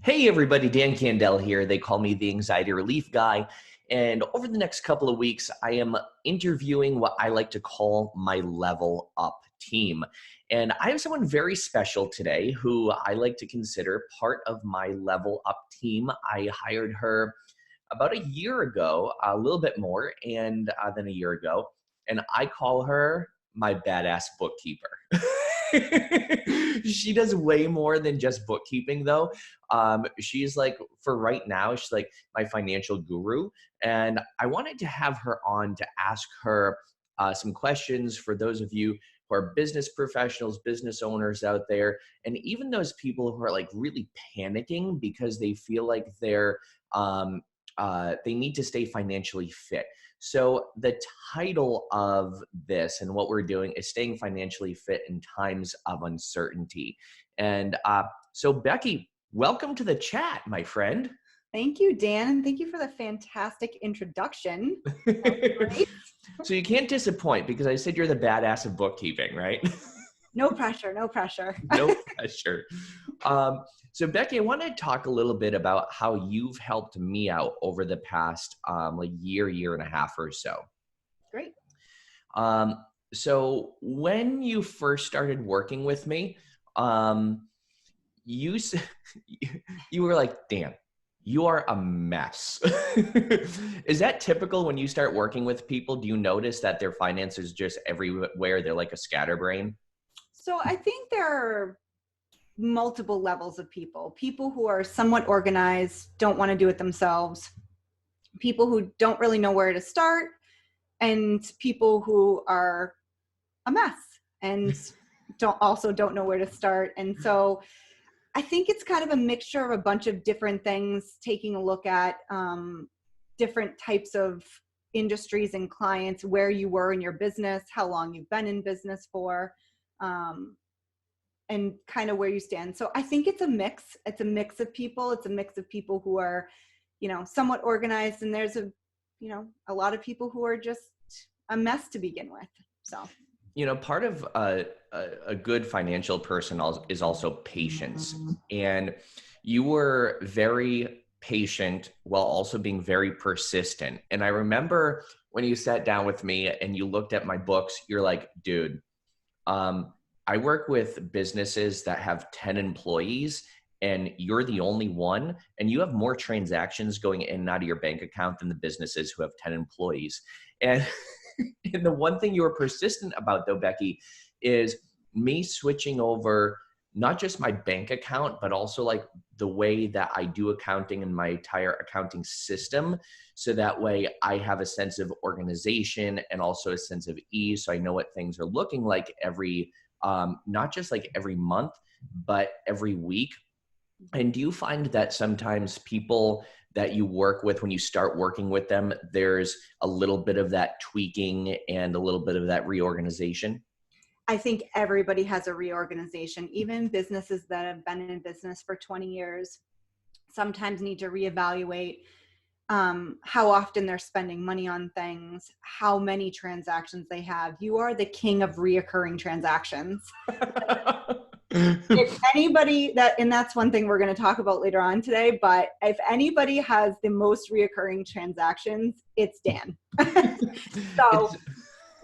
Hey everybody, Dan Candell here. They call me the anxiety relief guy. And over the next couple of weeks, I am interviewing what I like to call my level up team. And I have someone very special today who I like to consider part of my level up team. I hired her about a year ago, a little bit more and than a year ago. And I call her my badass bookkeeper. She does way more than just bookkeeping though. She's like, for right now, she's like my financial guru. And I wanted to have her on to ask her some questions for those of you who are business professionals, business owners out there, and even those people who are like really panicking because they feel like they need to stay financially fit. So the title of this and what we're doing is staying financially fit in times of uncertainty. And so Beckie, welcome to the chat, my friend. Thank you, Dan, and thank you for the fantastic introduction. Great. So you can't disappoint because I said you're the badass of bookkeeping, right? No pressure, no pressure. No pressure. So Beckie, I want to talk a little bit about how you've helped me out over the past like year and a half or so. Great. So when you first started working with me, you were like, Dan, you are a mess. Is that typical when you start working with people? Do you notice that their finances just everywhere? They're like a scatterbrain? So I think there are multiple levels of people. People who are somewhat organized, don't want to do it themselves. People who don't really know where to start. And people who are a mess and don't know where to start. And so I think it's kind of a mixture of a bunch of different things, taking a look at different types of industries and clients, where you were in your business, how long you've been in business for, and kind of where you stand. So I think it's a mix. It's a mix of people. It's a mix of people who are, somewhat organized, and there's a lot of people who are just a mess to begin with. So. Part of a good financial person is also patience. And you were very patient while also being very persistent. And I remember when you sat down with me and you looked at my books, you're like, dude, I work with businesses that have 10 employees and you're the only one, and you have more transactions going in and out of your bank account than the businesses who have 10 employees. And and the one thing you were persistent about though, Beckie, is me switching over not just my bank account, but also like the way that I do accounting and my entire accounting system. So that way I have a sense of organization and also a sense of ease. So I know what things are looking like every, not just like every month, but every week. And do you find that sometimes people that you work with, when you start working with them, there's a little bit of that tweaking and a little bit of that reorganization? I think everybody has a reorganization. Even businesses that have been in business for 20 years sometimes need to reevaluate how often they're spending money on things, how many transactions they have. You are the king of reoccurring transactions. If anybody and that's one thing we're going to talk about later on today, but if anybody has the most reoccurring transactions, it's Dan. So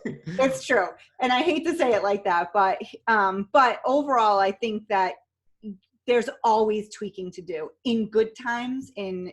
it's true. And I hate to say it like that, but overall, I think that there's always tweaking to do in good times, in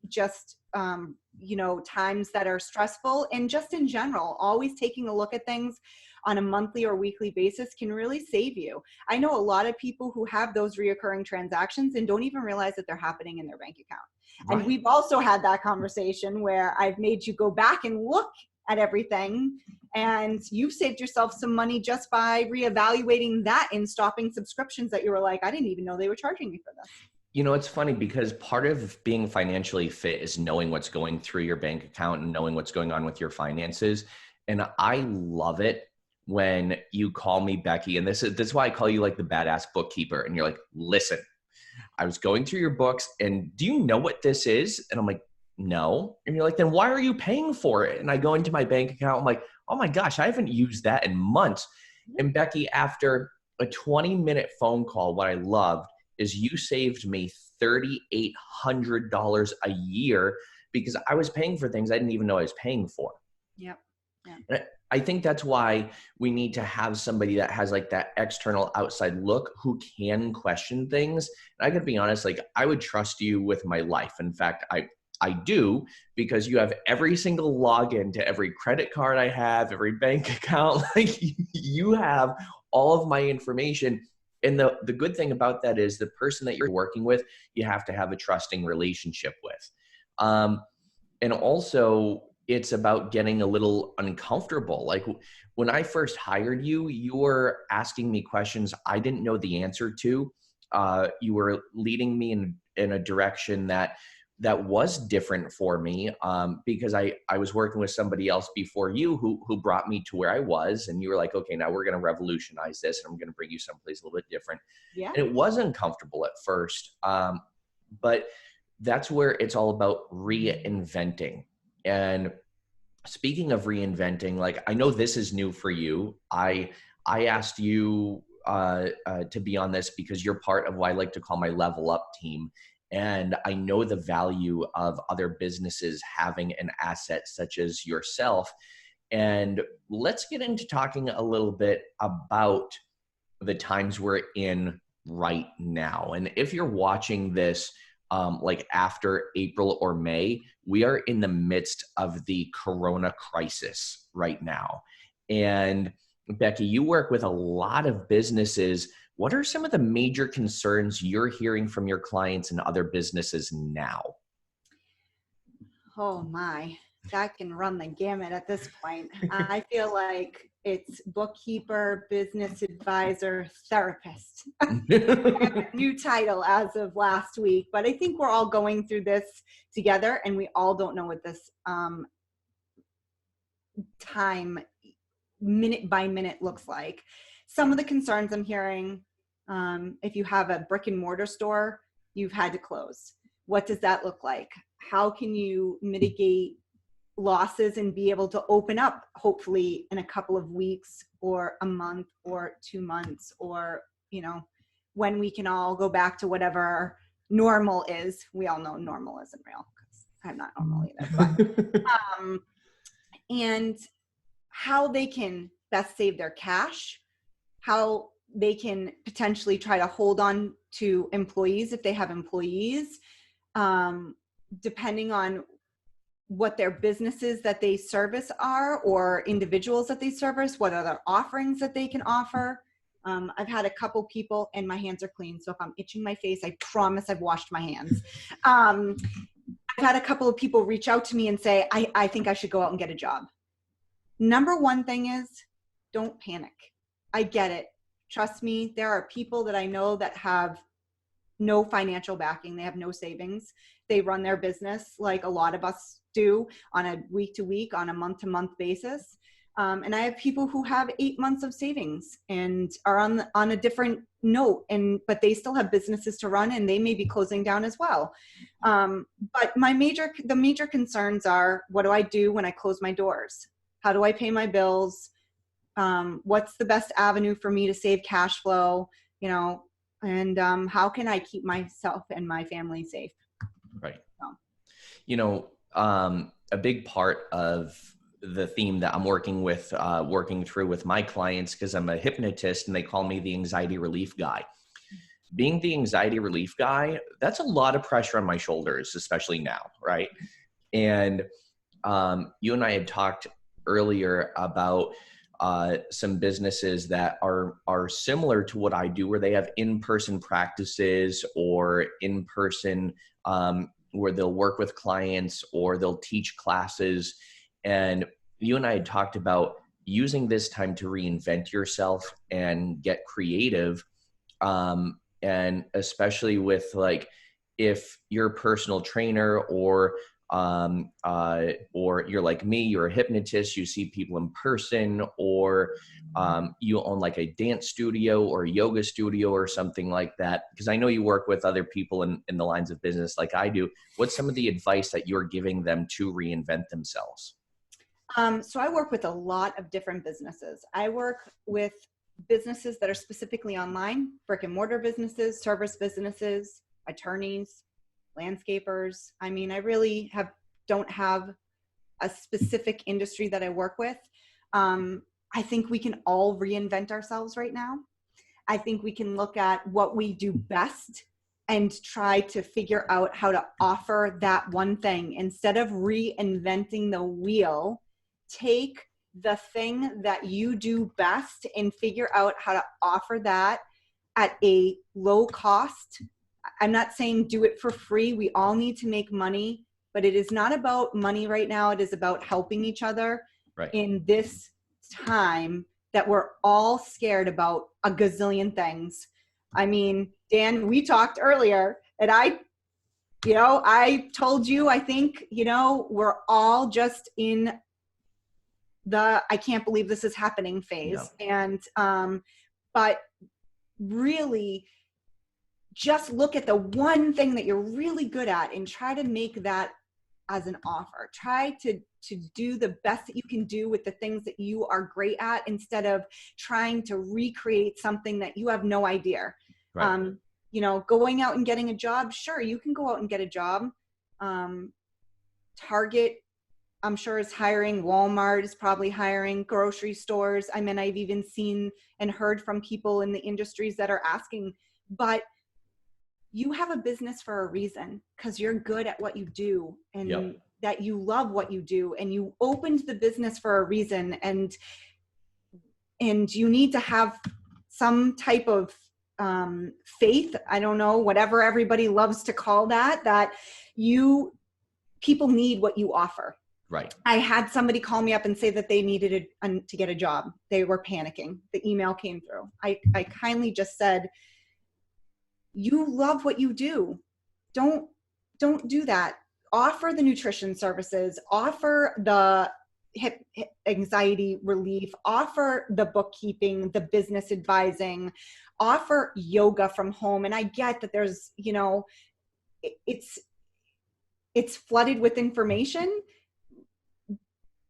just, times that are stressful, and just in general, always taking a look at things on a monthly or weekly basis can really save you. I know a lot of people who have those reoccurring transactions and don't even realize that they're happening in their bank account. Right. And we've also had that conversation where I've made you go back and look at everything, and you've saved yourself some money just by reevaluating that and stopping subscriptions that you were like, I didn't even know they were charging me for this. It's funny because part of being financially fit is knowing what's going through your bank account and knowing what's going on with your finances. And I love it when you call me Beckie, and this is why I call you like the badass bookkeeper. And you're like, listen, I was going through your books, and do you know what this is? And I'm like, no. And you're like, then why are you paying for it? And I go into my bank account. I'm like, oh my gosh, I haven't used that in months. And Beckie, after a 20-minute phone call, what I loved is you saved me $3,800 a year because I was paying for things I didn't even know I was paying for. Yep. Yeah. And I think that's why we need to have somebody that has like that external outside look who can question things. And I gotta be honest, like I would trust you with my life. In fact, I do, because you have every single login to every credit card I have, every bank account. Like you have all of my information. And the good thing about that is the person that you're working with, you have to have a trusting relationship with. And also it's about getting a little uncomfortable. Like when I first hired you, you were asking me questions I didn't know the answer to. You were leading me in a direction that was different for me, because I was working with somebody else before you who brought me to where I was. And you were like, okay, now we're going to revolutionize this and I'm going to bring you someplace a little bit different. Yeah. And it was uncomfortable at first. But that's where it's all about reinventing. And speaking of reinventing, like I know this is new for you. I asked you to be on this because you're part of what I like to call my level up team. And I know the value of other businesses having an asset such as yourself. And let's get into talking a little bit about the times we're in right now. And if you're watching this like after April or May, we are in the midst of the Corona crisis right now. And Beckie, you work with a lot of businesses. What are some of the major concerns you're hearing from your clients and other businesses now? Oh my, that can run the gamut at this point. I feel like it's bookkeeper, business advisor, therapist. New title as of last week, but I think we're all going through this together and we all don't know what this time minute by minute looks like. Some of the concerns I'm hearing, if you have a brick and mortar store, you've had to close. What does that look like? How can you mitigate losses and be able to open up hopefully in a couple of weeks or a month or 2 months, or when we can all go back to whatever normal is. We all know normal isn't real because I'm not normal either, but and how they can best save their cash, how they can potentially try to hold on to employees if they have employees, depending on what their businesses that they service are, or individuals that they service, what other offerings that they can offer. I've had a couple people, and my hands are clean, so if I'm itching my face, I promise I've washed my hands. I've had a couple of people reach out to me and say, I think I should go out and get a job. Number one thing is, don't panic. I get it. Trust me, there are people that I know that have no financial backing. They have no savings. They run their business like a lot of us do, on a week to week, on a month to month basis. And I have people who have 8 months of savings and are on a different note, but they still have businesses to run and they may be closing down as well. But the major concerns are, what do I do when I close my doors? How do I pay my bills? What's the best avenue for me to save cash flow? And how can I keep myself and my family safe? Right. So. A big part of the theme that I'm working through with my clients, because I'm a hypnotist and they call me the anxiety relief guy. Being the anxiety relief guy, that's a lot of pressure on my shoulders, especially now, right? And you and I had talked earlier about some businesses that are similar to what I do, where they have in-person practices or in-person where they'll work with clients or they'll teach classes. And you and I had talked about using this time to reinvent yourself and get creative. And especially with, like, if you're a personal trainer or you're like me, you're a hypnotist, you see people in person, or you own like a dance studio or a yoga studio or something like that, because I know you work with other people in the lines of business like I do. What's some of the advice that you're giving them to reinvent themselves? So I work with a lot of different businesses. I work with businesses that are specifically online, brick and mortar businesses, service businesses, attorneys, landscapers. I mean, I really don't have a specific industry that I work with. I think we can all reinvent ourselves right now. I think we can look at what we do best and try to figure out how to offer that one thing. Instead of reinventing the wheel, take the thing that you do best and figure out how to offer that at a low cost. I'm not saying do it for free. We all need to make money, but it is not about money right now. It is about helping each other in this time that we're all scared about a gazillion things. I mean, Dan, we talked earlier and I told you, I think, we're all just in the, I can't believe this is happening phase. Yeah. And, but really just look at the one thing that you're really good at and try to make that as an offer. Try to do the best that you can do with the things that you are great at instead of trying to recreate something that you have no idea. Right. Going out and getting a job, sure, you can go out and get a job. Target, I'm sure, is hiring. Walmart is probably hiring. Grocery stores. I mean, I've even seen and heard from people in the industries that are asking, but you have a business for a reason because you're good at what you do and that you love what you do, and you opened the business for a reason, and you need to have some type of faith. I don't know, whatever everybody loves to call that people need what you offer. Right. I had somebody call me up and say that they needed to get a job. They were panicking. The email came through. I kindly just said, you love what you do. Don't do that. Offer the nutrition services, offer the hip anxiety relief, offer the bookkeeping, the business advising, offer yoga from home. And I get that there's, it's flooded with information,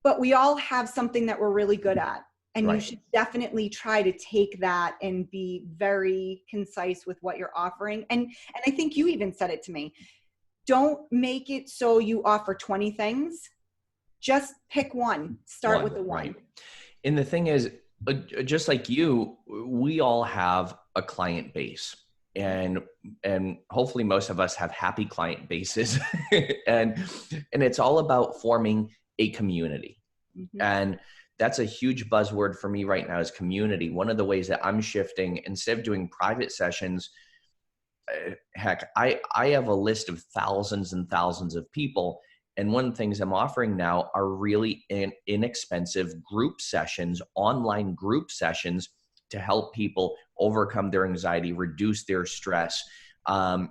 but we all have something that we're really good at. And right. You should definitely try to take that and be very concise with what you're offering. And I think you even said it to me. Don't make it so you offer 20 things. Just pick one. Start with the one. Right. And the thing is, just like you, we all have a client base. And hopefully most of us have happy client bases. and it's all about forming a community. Mm-hmm. And that's a huge buzzword for me right now is community. One of the ways that I'm shifting, instead of doing private sessions, heck, I have a list of thousands and thousands of people. And one of the things I'm offering now are really inexpensive group sessions, online group sessions to help people overcome their anxiety, reduce their stress, and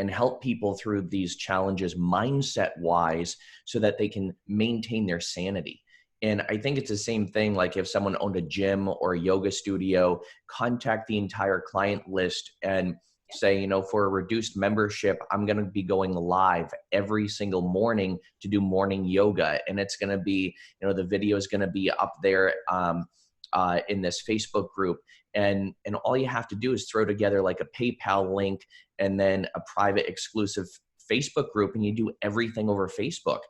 help people through these challenges mindset-wise so that they can maintain their sanity. And I think it's the same thing, like if someone owned a gym or a yoga studio, contact the entire client list and say, for a reduced membership, I'm going to be going live every single morning to do morning yoga. And it's going to be, the video is going to be up there in this Facebook group. And all you have to do is throw together like a PayPal link and then a private exclusive Facebook group, and you do everything over Facebook.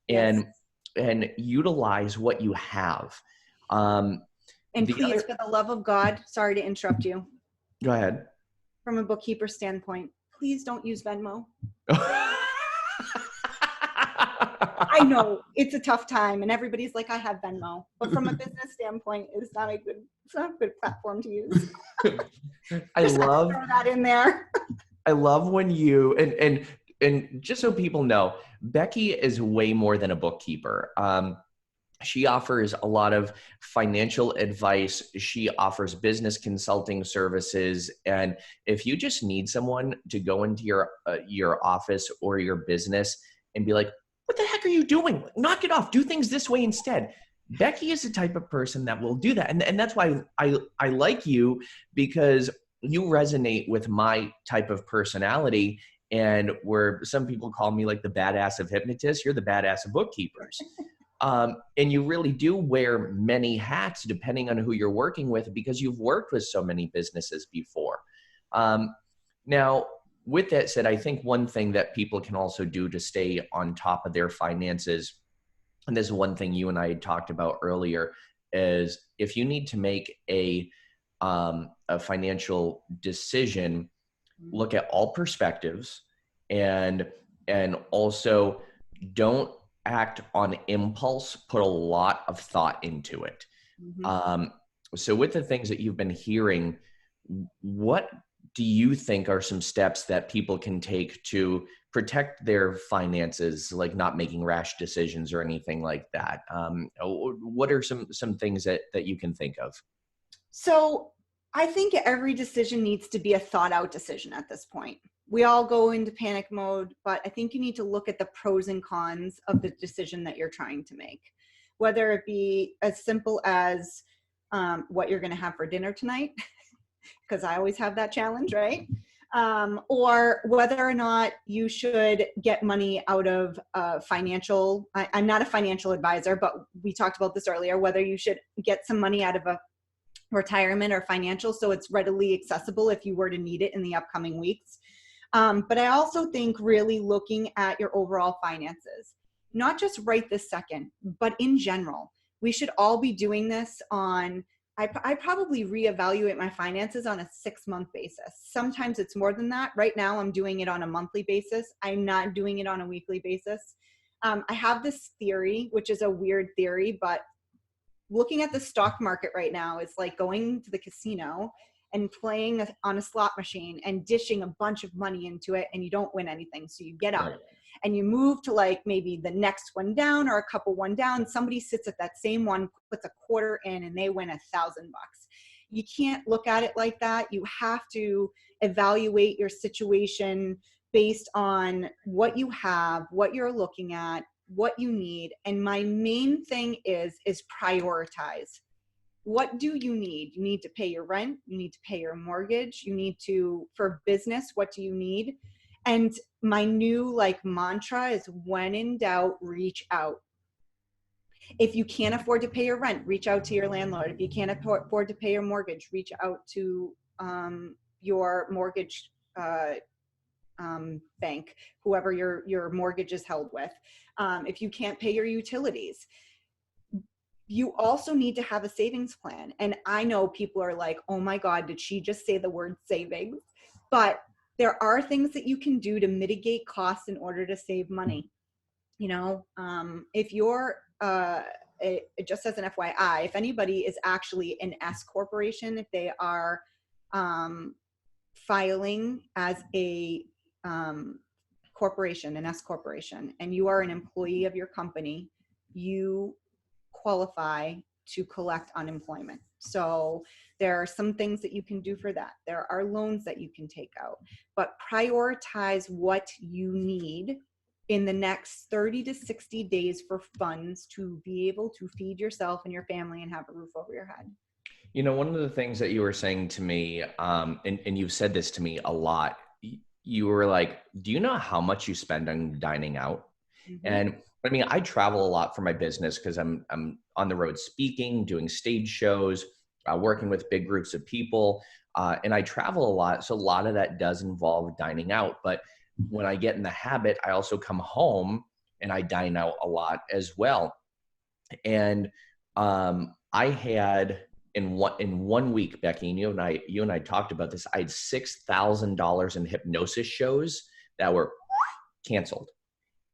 Yes. And utilize what you have. And please, for the love of God, sorry to interrupt you. Go ahead. From a bookkeeper standpoint, please don't use Venmo. I know it's a tough time and everybody's like, I have Venmo, but from a business standpoint, it's not a good platform to use. I love throw that in there. I love when you, and just so people know, Beckie is way more than a bookkeeper. She offers a lot of financial advice. She offers business consulting services. And if you just need someone to go into your office or your business and be like, what the heck are you doing? Knock it off. Do things this way instead. Beckie is the type of person that will do that. And that's why I like you, because you resonate with my type of personality. And where some people call me like the badass of hypnotists, you're the badass of bookkeepers. And you really do wear many hats depending on who you're working with, because you've worked with so many businesses before. Now, with that said, I think one thing that people can also do to stay on top of their finances, and this is one thing you and I had talked about earlier, is if you need to make a financial decision, look at all perspectives, and also don't act on impulse. Put a lot of thought into it. So with the things that you've been hearing, what do you think are some steps that people can take to protect their finances, like not making rash decisions or anything like that? What are some things that you can think of? So I think every decision needs to be a thought out decision at this point. We all go into panic mode, but I think you need to look at the pros and cons of the decision that you're trying to make, whether it be as simple as what you're going to have for dinner tonight, because I always have that challenge, right? Or whether or not you should get money out of financial, I'm not a financial advisor, but we talked about this earlier, whether you should get some money out of a retirement or financial so it's readily accessible if you were to need it in the upcoming weeks. But I also think really looking at your overall finances, not just right this second, but in general. We should all be doing this on, I probably reevaluate my finances on a 6-month basis. Sometimes it's more than that. Right now I'm doing it on a monthly basis. I'm not doing it on a weekly basis. I have this theory, which is a weird theory, but looking at the stock market right now is like going to the casino and playing on a slot machine and dishing a bunch of money into it, and you don't win anything. So you get out. Right. And you move to like maybe the next one down or a couple one down. Somebody sits at that same one, puts a quarter in, and they win $1,000. You can't look at it like that. You have to evaluate your situation based on what you have, what you're looking at, what you need. And my main thing is prioritize. What do you need? You need to pay your rent. You need to pay your mortgage. You need to, for business, what do you need? And my new mantra is, when in doubt, reach out. If you can't afford to pay your rent, reach out to your landlord. If you can't afford to pay your mortgage, reach out to your mortgage bank, whoever your mortgage is held with. If you can't pay your utilities, you also need to have a savings plan. And I know people are like, oh my God, did she just say the word savings? But there are things that you can do to mitigate costs in order to save money. You know, if you're, just as an FYI, if anybody is actually an S corporation, if they are filing as a corporation, an S corporation, and you are an employee of your company, you qualify to collect unemployment. So there are some things that you can do for that. There are loans that you can take out, but prioritize what you need in the next 30 to 60 days for funds to be able to feed yourself and your family and have a roof over your head. You know, one of the things that you were saying to me, and you've said this to me a lot, you were like, do you know how much you spend on dining out? Mm-hmm. And I mean, I travel a lot for my business because I'm on the road speaking, doing stage shows, working with big groups of people, and I travel a lot. So a lot of that does involve dining out. But when I get in the habit, I also come home and I dine out a lot as well. And I had in 1 week, Becky, and you and I talked about this. I had $6,000 in hypnosis shows that were canceled,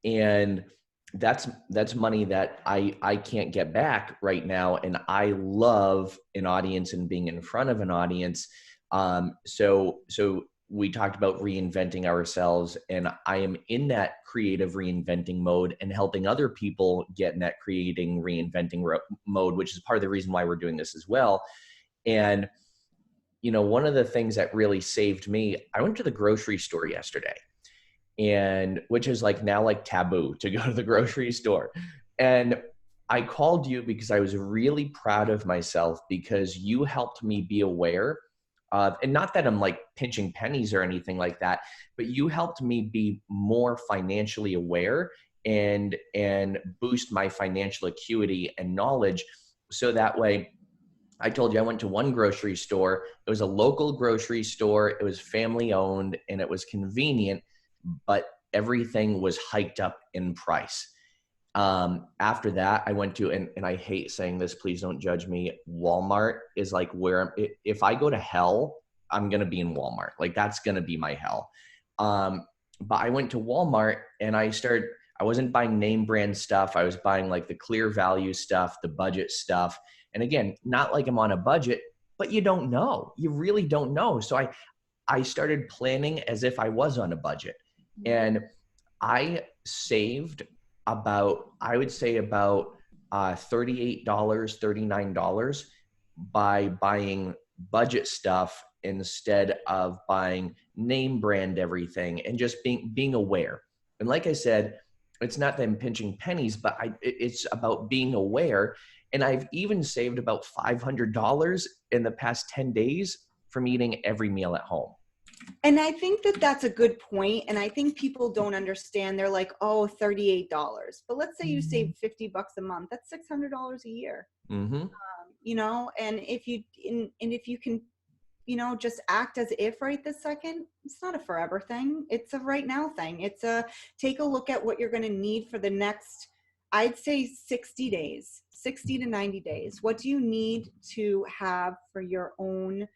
and that's money that I can't get back right now. And I love an audience and being in front of an audience. So we talked about reinventing ourselves, and I am in that creative reinventing mode and helping other people get in that reinventing mode, which is part of the reason why we're doing this as well. And, you know, one of the things that really saved me, I went to the grocery store yesterday, and which is now taboo to go to the grocery store. And I called you because I was really proud of myself, because you helped me be aware of, and not that I'm pinching pennies or anything like that, but you helped me be more financially aware and boost my financial acuity and knowledge. So that way, I told you I went to one grocery store. It was a local grocery store. It was family owned and it was convenient, but everything was hiked up in price. After that, I went to, and I hate saying this, please don't judge me. Walmart is like where, if I go to hell, I'm going to be in Walmart. Like that's going to be my hell. But I went to Walmart and I wasn't buying name brand stuff. I was buying like the clear value stuff, the budget stuff. And again, not like I'm on a budget, but you don't know. You really don't know. So I started planning as if I was on a budget. And I saved about, I would say about $38, $39 by buying budget stuff instead of buying name brand everything, and just being aware. And like I said, it's not that I'm pinching pennies, but it's about being aware. And I've even saved about $500 in the past 10 days from eating every meal at home. And I think that that's a good point. And I think people don't understand. They're like, oh, $38. But let's say you save $50 a month. That's $600 a year. Mm-hmm. You know, and if you can, you know, just act as if right this second, it's not a forever thing. It's a right now thing. It's a take a look at what you're going to need for the next, I'd say 60 days, 60 to 90 days. What do you need to have for your own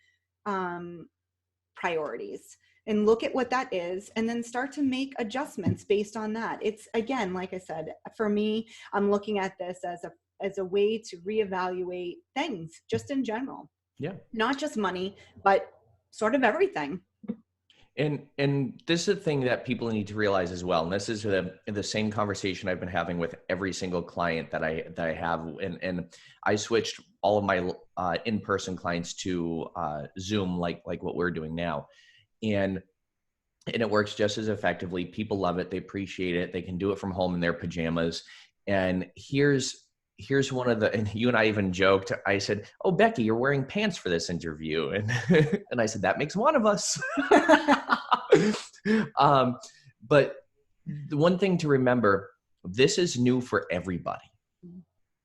priorities? And look at what that is, and then start to make adjustments based on that. It's, again, like I said, for me, I'm looking at this as a way to reevaluate things just in general. Yeah. Not just money, but sort of everything. And this is a thing that people need to realize as well. And this is the same conversation I've been having with every single client that I have. And I switched all of my in-person clients to Zoom, like what we're doing now. And it works just as effectively. People love it. They appreciate it. They can do it from home in their pajamas. And here's one of the, and you and I even joked, I said, oh, Beckie, you're wearing pants for this interview. And, and I said, that makes one of us. But the one thing to remember, this is new for everybody.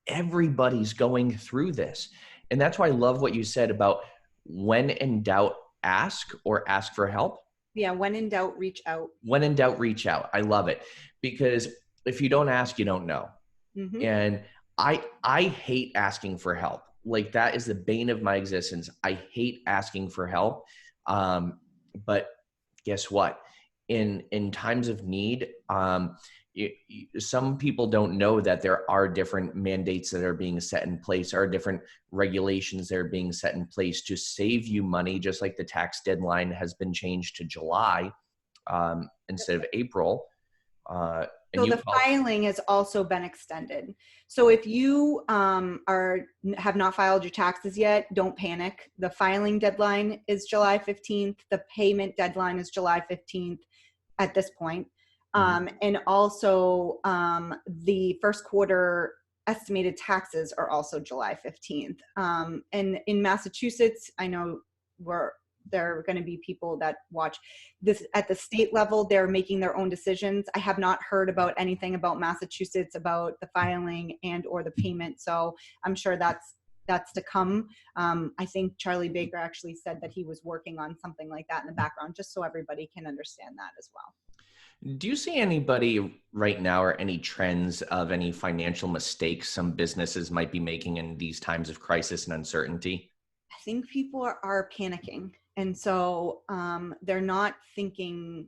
Everybody's going through this. And that's why I love what you said about when in doubt, ask or ask for help. Yeah. When in doubt, reach out. When in doubt, reach out. I love it, because if you don't ask, you don't know. Mm-hmm. And I hate asking for help. Like that is the bane of my existence. I hate asking for help. But guess what? In times of need, some people don't know that there are different mandates that are being set in place, or different regulations that are being set in place to save you money, just like the tax deadline has been changed to July instead of April. So the filing has also been extended. So if you have not filed your taxes yet, don't panic. The filing deadline is July 15th. The payment deadline is July 15th at this point. And also the first quarter estimated taxes are also July 15th. And in Massachusetts, I know there are going to be people that watch this at the state level. They're making their own decisions. I have not heard about anything about Massachusetts about the filing and or the payment. So I'm sure that's to come. I think Charlie Baker actually said that he was working on something like that in the background, just so everybody can understand that as well. Do you see anybody right now, or any trends of any financial mistakes some businesses might be making in these times of crisis and uncertainty? I think people are panicking. And so they're not thinking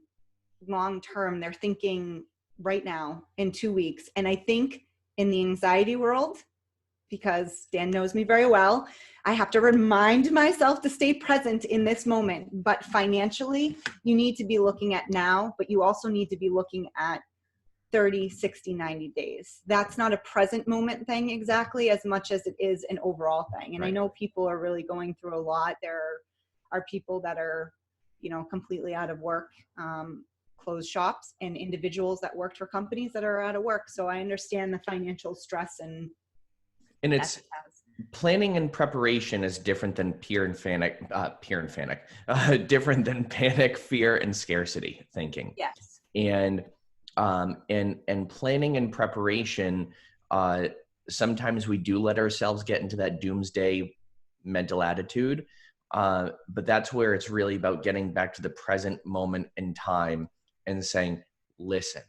long term. They're thinking right now, in 2 weeks. And I think in the anxiety world, because Dan knows me very well, I have to remind myself to stay present in this moment. But financially, you need to be looking at now, but you also need to be looking at 30, 60, 90 days. That's not a present moment thing exactly as much as it is an overall thing. And right. I know people are really going through a lot. There are people that are, completely out of work, closed shops, and individuals that worked for companies that are out of work. So I understand the financial stress and it's planning and preparation is different than different than panic, fear, and scarcity thinking. Yes. And And planning and preparation, sometimes we do let ourselves get into that doomsday mental attitude. But that's where it's really about getting back to the present moment in time and saying, listen,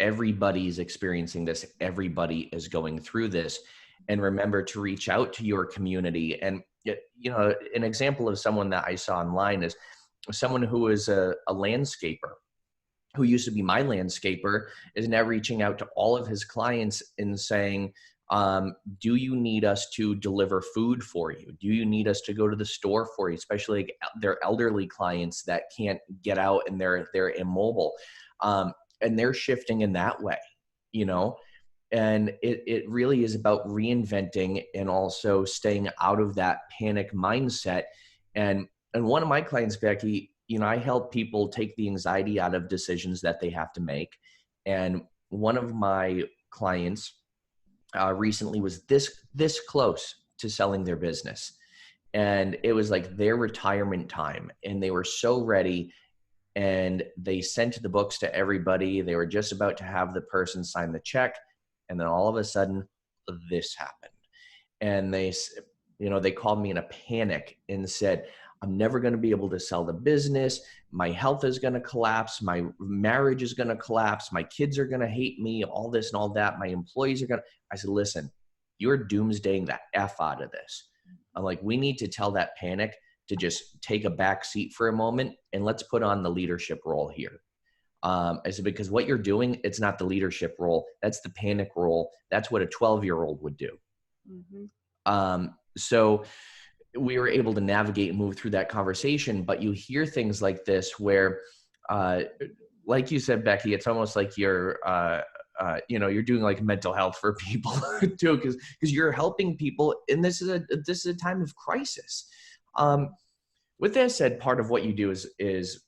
everybody's experiencing this. Everybody is going through this. And remember to reach out to your community. And, an example of someone that I saw online is someone who is a landscaper, who used to be my landscaper, is now reaching out to all of his clients and saying, do you need us to deliver food for you? Do you need us to go to the store for you? Especially like their elderly clients that can't get out and they're immobile. And they're shifting in that way, and it really is about reinventing and also staying out of that panic mindset. And one of my clients, Becky, I help people take the anxiety out of decisions that they have to make. And one of my clients recently was this close to selling their business. And it was like their retirement time, and they were so ready. And they sent the books to everybody. They were just about to have the person sign the check. And then all of a sudden, this happened. And they called me in a panic and said, I'm never going to be able to sell the business. My health is going to collapse. My marriage is going to collapse. My kids are going to hate me, all this and all that. My employees are going to. I said, listen, you're doomsdaying the F out of this. I'm like, we need to tell that panic to just take a back seat for a moment and let's put on the leadership role here. I said, because what you're doing, it's not the leadership role. That's the panic role. That's what a 12-year-old would do. Mm-hmm. So we were able to navigate and move through that conversation. But you hear things like this where, like you said, Becky, it's almost like you're doing like mental health for people too, because you're helping people. And this is a time of crisis. With that said, part of what you do is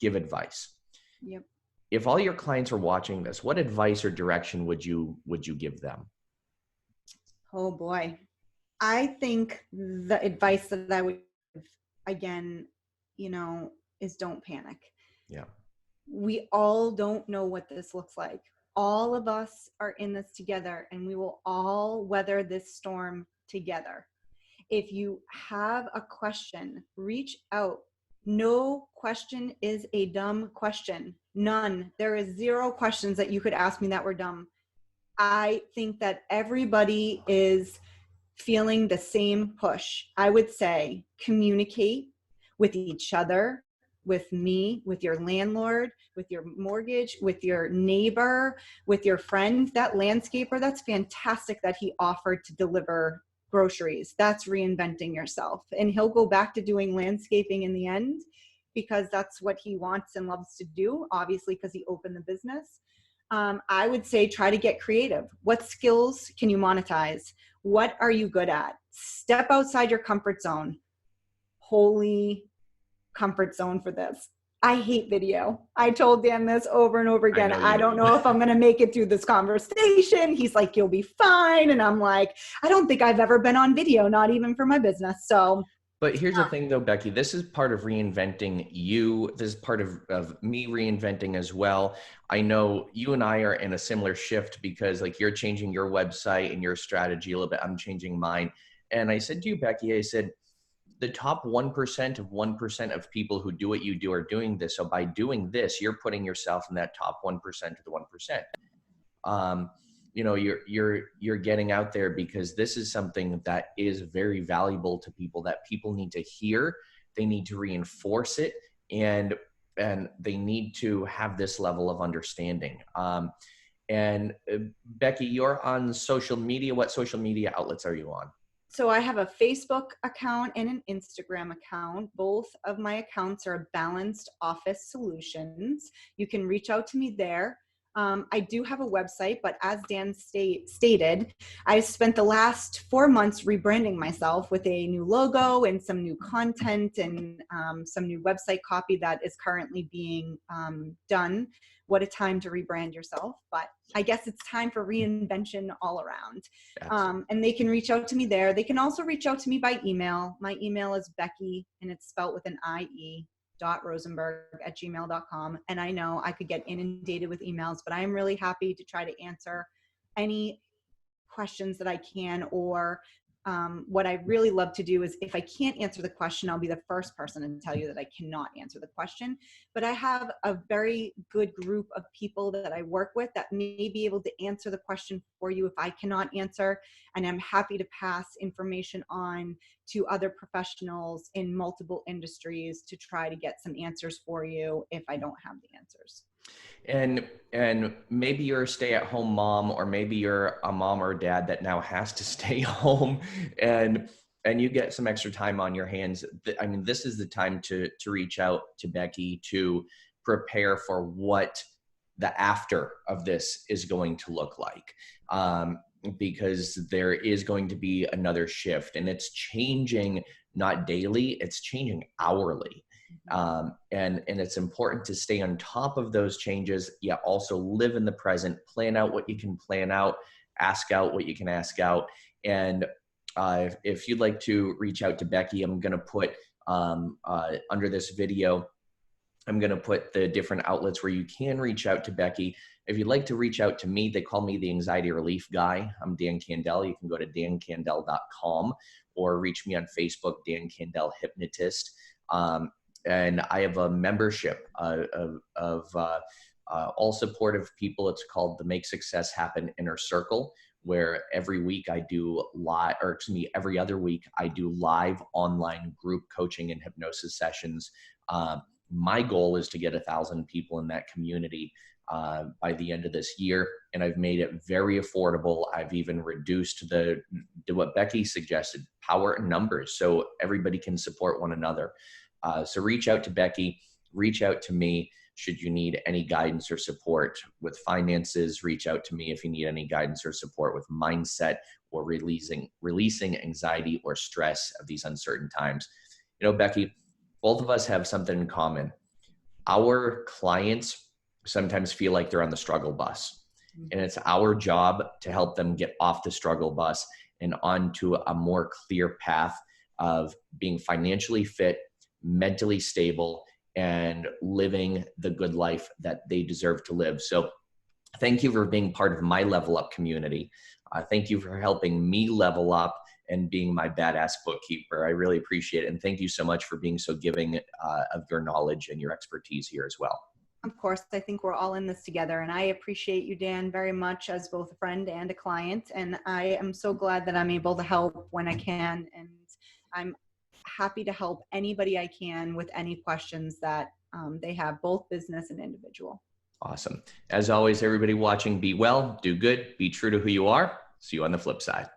give advice. Yep. If all your clients are watching this, what advice or direction would you give them? Oh boy. I think the advice that I would give, again, is don't panic. Yeah. We all don't know what this looks like. All of us are in this together, and we will all weather this storm together. If you have a question, reach out. No question is a dumb question. None. There is zero questions that you could ask me that were dumb. I think that everybody is feeling the same push. I would say communicate with each other, with me, with your landlord, with your mortgage, with your neighbor, with your friend. That landscaper, that's fantastic that he offered to deliver groceries. That's reinventing yourself. And he'll go back to doing landscaping in the end because that's what he wants and loves to do, obviously, because he opened the business. I would say try to get creative. What skills can you monetize? What are you good at? Step outside your comfort zone. Holy comfort zone for this. I hate video. I told Dan this over and over again. I don't know if I'm going to make it through this conversation. He's like, you'll be fine. And I'm like, I don't think I've ever been on video, not even for my business. So, but here's the thing though, Becky, this is part of reinventing you. This is part of me reinventing as well. I know you and I are in a similar shift because like you're changing your website and your strategy a little bit. I'm changing mine. And I said to you, Becky, I said, the top 1% of 1% of people who do what you do are doing this. So by doing this, you're putting yourself in that top 1% of the 1%. You're getting out there because this is something that is very valuable to people that people need to hear. They need to reinforce it, and they need to have this level of understanding. And Becky, you're on social media. What social media outlets are you on? So I have a Facebook account and an Instagram account. Both of my accounts are Balanced Office Solutions. You can reach out to me there. I do have a website, but as Dan stated, I've spent the last 4 months rebranding myself with a new logo and some new content and some new website copy that is currently being done. What a time to rebrand yourself. But I guess it's time for reinvention all around. And they can reach out to me there. They can also reach out to me by email. My email is Becky, and it's spelled with an IE, becky.rosenberg@gmail.com. And I know I could get inundated with emails, but I am really happy to try to answer any questions that I can, or what I really love to do is if I can't answer the question, I'll be the first person to tell you that I cannot answer the question. But I have a very good group of people that I work with that may be able to answer the question for you if I cannot answer. And I'm happy to pass information on to other professionals in multiple industries to try to get some answers for you if I don't have the answers. And maybe you're a stay-at-home mom, or maybe you're a mom or dad that now has to stay home, and you get some extra time on your hands. I mean, this is the time to reach out to Beckie to prepare for what the after of this is going to look like, because there is going to be another shift, and it's changing not daily, it's changing hourly. And it's important to stay on top of those changes, yet also live in the present, plan out what you can plan out, ask out what you can ask out. And if you'd like to reach out to Beckie, I'm going to put under this video, I'm going to put the different outlets where you can reach out to Beckie. If you'd like to reach out to me, they call me the anxiety relief guy. I'm Dan Candell. You can go to dancandell.com or reach me on Facebook, Dan Candell Hypnotist. And I have a membership of all supportive people. It's called the Make Success Happen Inner Circle, where every week I do live, or excuse me, every other week I do live online group coaching and hypnosis sessions. My goal is to get 1,000 people in that community by the end of this year, and I've made it very affordable. I've even reduced what Beckie suggested, power in numbers, so everybody can support one another. So reach out to Beckie, reach out to me should you need any guidance or support with finances. Reach out to me if you need any guidance or support with mindset or releasing anxiety or stress of these uncertain times. You know, Beckie, both of us have something in common. Our clients sometimes feel like they're on the struggle bus, and it's our job to help them get off the struggle bus and onto a more clear path of being financially fit, mentally stable, and living the good life that they deserve to live. So thank you for being part of my Level Up community. Thank you for helping me level up and being my badass bookkeeper. I really appreciate it. And thank you so much for being so giving of your knowledge and your expertise here as well. Of course, I think we're all in this together, and I appreciate you, Dan, very much as both a friend and a client. And I am so glad that I'm able to help when I can. And I'm happy to help anybody I can with any questions that they have, both business and individual. Awesome. As always, everybody watching, be well, do good, be true to who you are. See you on the flip side.